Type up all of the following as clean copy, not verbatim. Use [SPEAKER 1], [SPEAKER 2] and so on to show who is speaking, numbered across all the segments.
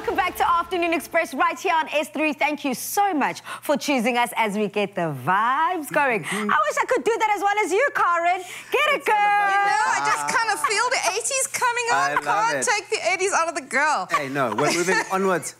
[SPEAKER 1] Welcome back to Afternoon Express right here on S3. Thank you so much for choosing us as we get the vibes going. I wish I could do that as well as you, Karen. Get it, girl.
[SPEAKER 2] I just kind of feel the 80s coming on. Can't take the 80s out of the girl.
[SPEAKER 3] Hey, no, we're moving onwards,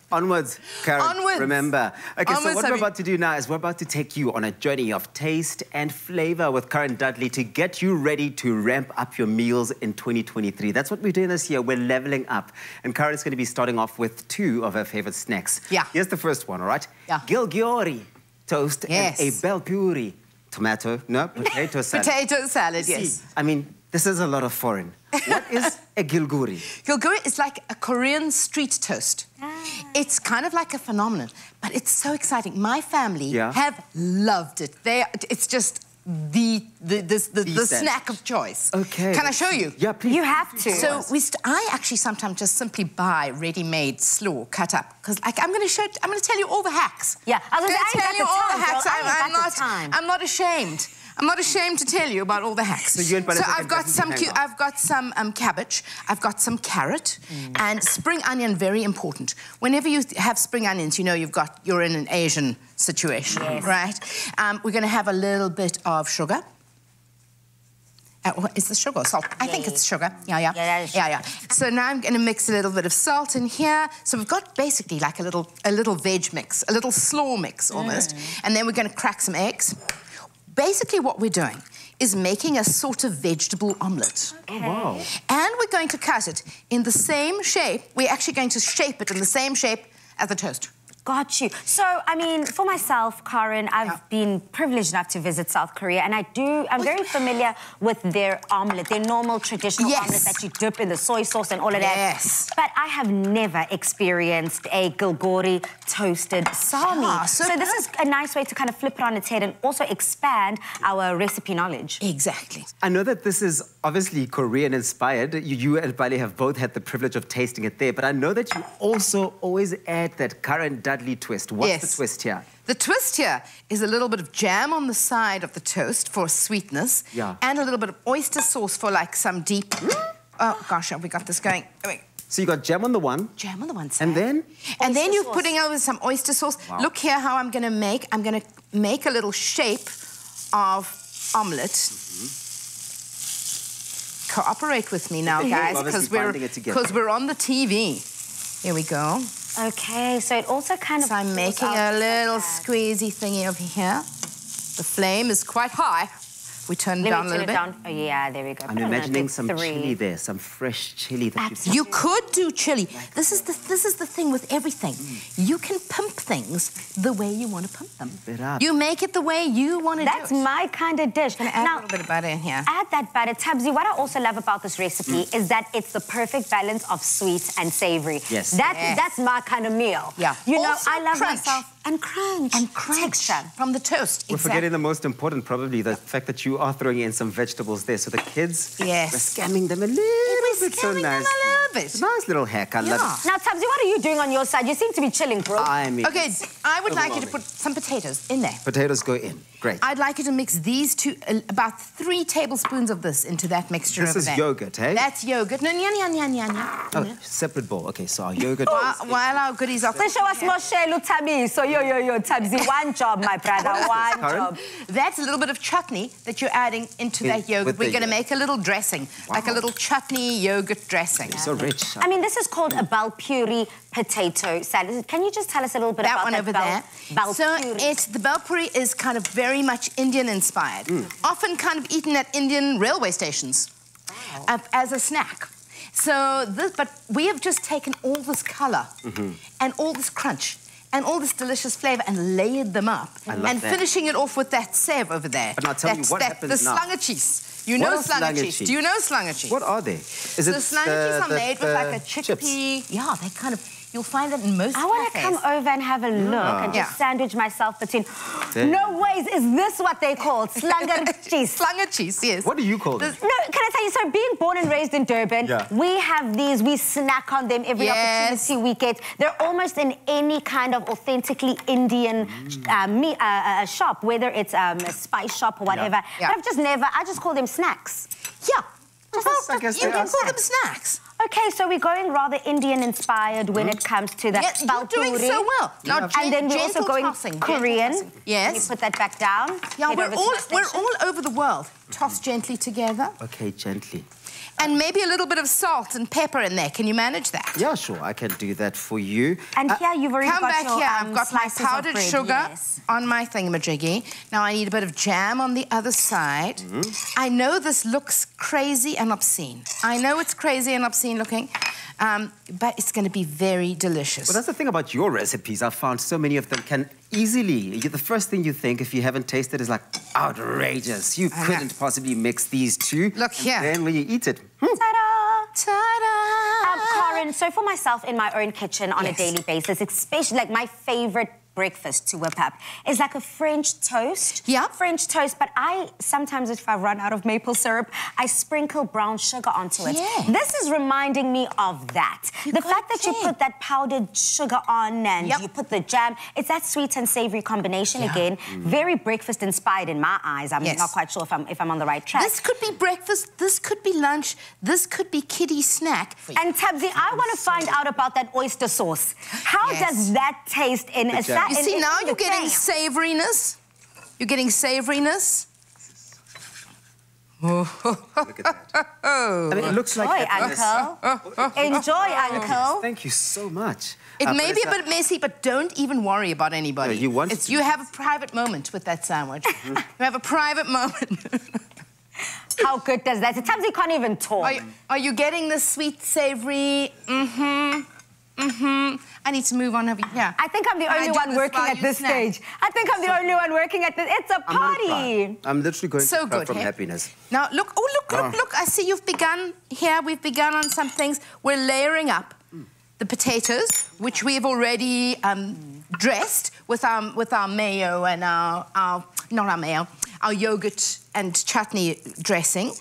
[SPEAKER 3] Karen.
[SPEAKER 2] Onwards.
[SPEAKER 3] Remember. Okay,
[SPEAKER 2] Onwards,
[SPEAKER 3] so what we're about to do now is we're about to take you on a journey of taste and flavor with Karen Dudley to get you ready to ramp up your meals in 2023. That's what we're doing this year. We're leveling up. And Karen is going to be starting off with two of her favorite snacks.
[SPEAKER 2] Yeah.
[SPEAKER 3] Here's the first one, all right?
[SPEAKER 2] Yeah.
[SPEAKER 3] Gilgeori toast and a Bhel Puri potato salad.
[SPEAKER 2] Potato salad, yes.
[SPEAKER 3] See, I mean, this is a lot of foreign. What is a Gilgeori?
[SPEAKER 2] Gilgeori is like a Korean street toast. It's kind of like a phenomenon, but it's so exciting. My family have loved it. It's just the snack of choice.
[SPEAKER 3] Okay.
[SPEAKER 2] Can I show you?
[SPEAKER 3] Yeah, please.
[SPEAKER 1] You have to.
[SPEAKER 2] So I actually sometimes just simply buy ready-made slaw cut up because I'm going to tell you all the hacks.
[SPEAKER 1] Yeah, I was
[SPEAKER 2] going to tell you all the hacks.
[SPEAKER 1] I'm
[SPEAKER 2] not ashamed. I'm not ashamed to tell you about all the hacks.
[SPEAKER 3] So
[SPEAKER 2] I've got some cabbage, I've got some carrot, and spring onion. Very important. Whenever you have spring onions, you know you're in an Asian situation, right? We're going to have a little bit of sugar. Is this sugar or salt? I think it's sugar. Yeah. So now I'm going to mix a little bit of salt in here. So we've got basically like a little veg mix, a little slaw mix almost, and then we're going to crack some eggs. Basically what we're doing is making a sort of vegetable omelette.
[SPEAKER 3] Oh, wow.
[SPEAKER 2] And we're going to cut it in the same shape. We're actually going to shape it in the same shape as the toast.
[SPEAKER 1] Got you. So, I mean, for myself, Karen, I've been privileged enough to visit South Korea, and I'm very familiar with their omelette, their normal traditional omelette that you dip in the soy sauce and all of that.
[SPEAKER 2] Yes.
[SPEAKER 1] But I have never experienced a Gilgeori toasted sami. So this is a nice way to kind of flip it on its head and also expand our recipe knowledge.
[SPEAKER 2] Exactly.
[SPEAKER 3] I know that this is obviously Korean-inspired. You and Bhel have both had the privilege of tasting it there, but I know that you also always add that Karen Dudley twist. What's the twist here?
[SPEAKER 2] The twist here is a little bit of jam on the side of the toast for sweetness, and a little bit of oyster sauce for like some deep... Oh, gosh, have we got this going?
[SPEAKER 3] So you got jam on the one.
[SPEAKER 2] Jam on the one side.
[SPEAKER 3] And then?
[SPEAKER 2] And then you're putting over some oyster sauce. Wow. Look here how I'm going to make. I'm going to make a little shape of omelette. Cooperate with me now, guys, because we're on the TV. Here we go.
[SPEAKER 1] Okay, so it also kind of...
[SPEAKER 2] So I'm making a little squeezy thingy over here. The flame is quite high. We turn it down a little bit.
[SPEAKER 1] Oh, yeah, there we go.
[SPEAKER 3] I'm imagining some chili there, some fresh chili that
[SPEAKER 2] you could do chili. This is the thing with everything. You can pump things the way you want to pump them. You make it the way you want to do it.
[SPEAKER 1] That's my kind of dish.
[SPEAKER 2] I'm gonna add a little bit of butter in here.
[SPEAKER 1] Add that butter. Tabzi, what I also love about this recipe is that it's the perfect balance of sweet and savory.
[SPEAKER 3] Yes.
[SPEAKER 1] That's my kind of meal.
[SPEAKER 2] Yeah.
[SPEAKER 1] You know,
[SPEAKER 2] Also
[SPEAKER 1] I love
[SPEAKER 2] crunch.
[SPEAKER 1] myself. And crunch.
[SPEAKER 2] And crunch. Texture. From the toast.
[SPEAKER 3] We're forgetting the most important, probably, the fact that you are throwing in some vegetables there. So the kids, we're scamming them a little bit. So nice. It's a nice little hack. I love it.
[SPEAKER 1] Now, Tabzi, what are you doing on your side? You seem to be chilling, bro.
[SPEAKER 3] I mean...
[SPEAKER 2] Okay, I would like you to put some potatoes in there.
[SPEAKER 3] Potatoes go in. Great.
[SPEAKER 2] I'd like you to mix these two, about 3 tablespoons of this into that mixture over there.
[SPEAKER 3] This is yogurt, eh?
[SPEAKER 2] That's yogurt. No,
[SPEAKER 3] Oh, separate bowl. Okay, so our yogurt...
[SPEAKER 2] While our goodies are...
[SPEAKER 1] So show us more shelu, Tabi. So yo, Tabzi, one job, my brother, one job.
[SPEAKER 2] That's a little bit of chutney that you're adding into that yogurt. We're going to make a little dressing, like a little chutney yogurt dressing.
[SPEAKER 3] So rich.
[SPEAKER 1] I mean, this is called a Bhel Puri potato salad. Can you just tell us a little bit about that
[SPEAKER 2] over there?
[SPEAKER 1] Bhel Puri?
[SPEAKER 2] The Bhel Puri is kind of very much Indian-inspired, often kind of eaten at Indian railway stations as a snack. But we have just taken all this colour and all this crunch and all this delicious flavour and layered them up. And finishing it off with that sev over there.
[SPEAKER 3] But now tell me what happens now.
[SPEAKER 2] The slangertjes. You know slangertjes. Do you know slangertjes?
[SPEAKER 3] What are they?
[SPEAKER 2] Is the slangertjes are made with like a chickpea.
[SPEAKER 3] Chips.
[SPEAKER 2] Yeah, they kind of... You'll find it in most cafes.
[SPEAKER 1] I want to come over and have a look and just sandwich myself between... No ways, is this what they call slangertjes?
[SPEAKER 2] Slangertjes, yes.
[SPEAKER 3] What do you call them?
[SPEAKER 1] No, can I tell you, so being born and raised in Durban, we have these, we snack on them every opportunity we get. They're almost in any kind of authentically Indian shop, whether it's a spice shop or whatever. But I just call them snacks.
[SPEAKER 2] Yeah. You can call them snacks.
[SPEAKER 1] Okay, so we're going rather Indian-inspired when it comes to that.
[SPEAKER 2] Yes, you're doing so well. Now,
[SPEAKER 1] and then we're also going Korean.
[SPEAKER 2] Yes.
[SPEAKER 1] You put that back down.
[SPEAKER 2] Yeah, we're all over the world. Toss gently together.
[SPEAKER 3] Okay, gently.
[SPEAKER 2] And maybe a little bit of salt and pepper in there. Can you manage that?
[SPEAKER 3] Yeah, sure. I can do that for you.
[SPEAKER 1] And here you've already got
[SPEAKER 2] back
[SPEAKER 1] your
[SPEAKER 2] here. I've got my powdered
[SPEAKER 1] bread,
[SPEAKER 2] sugar on my thingamajiggy. Now I need a bit of jam on the other side. I know this looks crazy and obscene. I know it's crazy and obscene looking, but it's going to be very delicious.
[SPEAKER 3] Well, that's the thing about your recipes. I've found so many of them can easily... The first thing you think, if you haven't tasted, is like, outrageous. You couldn't possibly mix these two.
[SPEAKER 2] Look here.
[SPEAKER 3] And then when you eat it...
[SPEAKER 1] Ta-da!
[SPEAKER 2] Ta-da!
[SPEAKER 1] Karen, so for myself in my own kitchen on a daily basis, especially like my favorite breakfast to whip up is like a French toast.
[SPEAKER 2] Yeah.
[SPEAKER 1] French toast, but I sometimes, if I run out of maple syrup, I sprinkle brown sugar onto it.
[SPEAKER 2] Yeah.
[SPEAKER 1] This is reminding me of that. The fact that you put that powdered sugar on and you put the jam, it's that sweet and savory combination again. Very breakfast inspired in my eyes. I'm not quite sure if I'm on the right track.
[SPEAKER 2] This could be breakfast, this could be lunch, this could be kiddie snack.
[SPEAKER 1] And Tabzi, I want to find out about that oyster sauce. How does that taste in a salad?
[SPEAKER 2] You see, now you're getting savouriness. You're getting savouriness.
[SPEAKER 3] Look at that. I mean, it looks like...
[SPEAKER 1] Uncle. Enjoy, Uncle.
[SPEAKER 3] Thank you so much.
[SPEAKER 2] It may be a bit messy, but don't even worry about anybody.
[SPEAKER 3] No,
[SPEAKER 2] you have a private moment with that sandwich. You have a private moment.
[SPEAKER 1] How good does that? Sometimes you can't even talk.
[SPEAKER 2] Are you getting the sweet, savoury? I need to move on over here.
[SPEAKER 1] I think I'm the only one working at this stage. I think I'm the only one working at this. It's a party.
[SPEAKER 3] I'm literally going to cry from happiness.
[SPEAKER 2] Now, look. Oh, look. I see you've begun here. We've begun on some things. We're layering up the potatoes, which we've already dressed with our mayo and our yogurt and chutney dressing.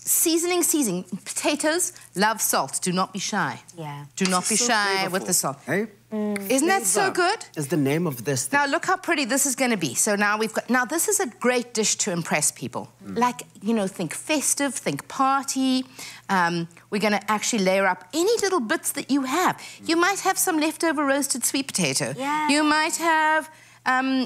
[SPEAKER 2] Seasoning. Potatoes love salt. Do not be shy.
[SPEAKER 1] Yeah.
[SPEAKER 2] Do not be shy with the salt.
[SPEAKER 3] Hey?
[SPEAKER 2] Isn't that so good?
[SPEAKER 3] Is the name of this thing.
[SPEAKER 2] Now, look how pretty this is going to be. So now we've got... Now, this is a great dish to impress people. Like, you know, think festive, think party. We're going to actually layer up any little bits that you have. You might have some leftover roasted sweet potato.
[SPEAKER 1] Yeah.
[SPEAKER 2] You might have...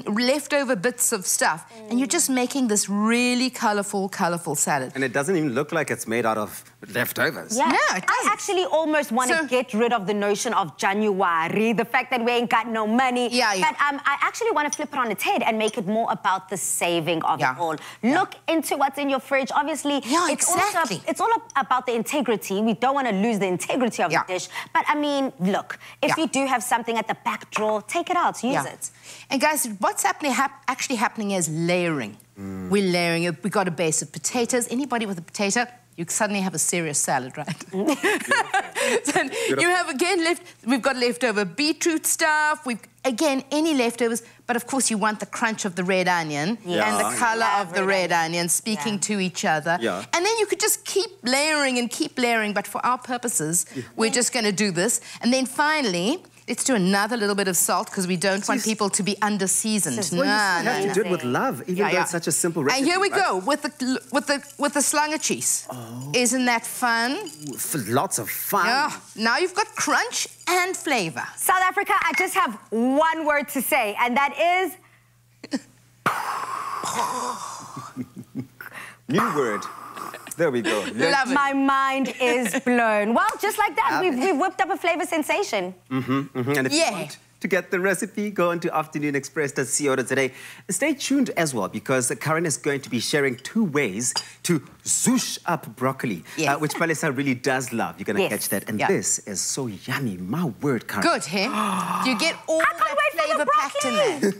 [SPEAKER 2] leftover bits of stuff, and you're just making this really colourful salad.
[SPEAKER 3] And it doesn't even look like it's made out of leftovers.
[SPEAKER 1] Yeah.
[SPEAKER 2] No, it doesn't.
[SPEAKER 1] I actually almost want to get rid of the notion of January, the fact that we ain't got no money.
[SPEAKER 2] Yeah.
[SPEAKER 1] But I actually want to flip it on its head and make it more about the saving of it all. Look into what's in your fridge. Obviously, it's all about the integrity. We don't want to lose the integrity of the dish. But, I mean, look, if you do have something at the back drawer, take it out, use it.
[SPEAKER 2] And guys, what's actually happening is layering. We're layering it. We've got a base of potatoes. Anybody with a potato, you suddenly have a serious salad, right? You have, again, we've got leftover beetroot stuff. Again, any leftovers. But, of course, you want the crunch of the red onion and the colour of the red onion speaking to each other. Yeah. And then you could just keep layering and keep layering. But for our purposes, we're just going to do this. And then, finally... Let's do another little bit of salt because we don't want people to be under-seasoned.
[SPEAKER 3] Well, you have to do it with love, even though it's such a simple recipe.
[SPEAKER 2] And here we go with the slange cheese. Isn't that fun?
[SPEAKER 3] Lots of fun.
[SPEAKER 2] Yeah. Now you've got crunch and flavour.
[SPEAKER 1] South Africa, I just have one word to say, and that is...
[SPEAKER 3] New word. There we go.
[SPEAKER 2] Love it.
[SPEAKER 1] My mind is blown. Well, just like that, we've whipped up a flavour sensation.
[SPEAKER 3] And if you want to get the recipe, go into afternoonexpress.co today. Stay tuned as well, because Karen is going to be sharing 2 ways to zoosh up broccoli, which Palesa really does love. You're going to catch that. And this is so yummy. My word, Karen.
[SPEAKER 2] Good, hey? You get all that flavour packed in there.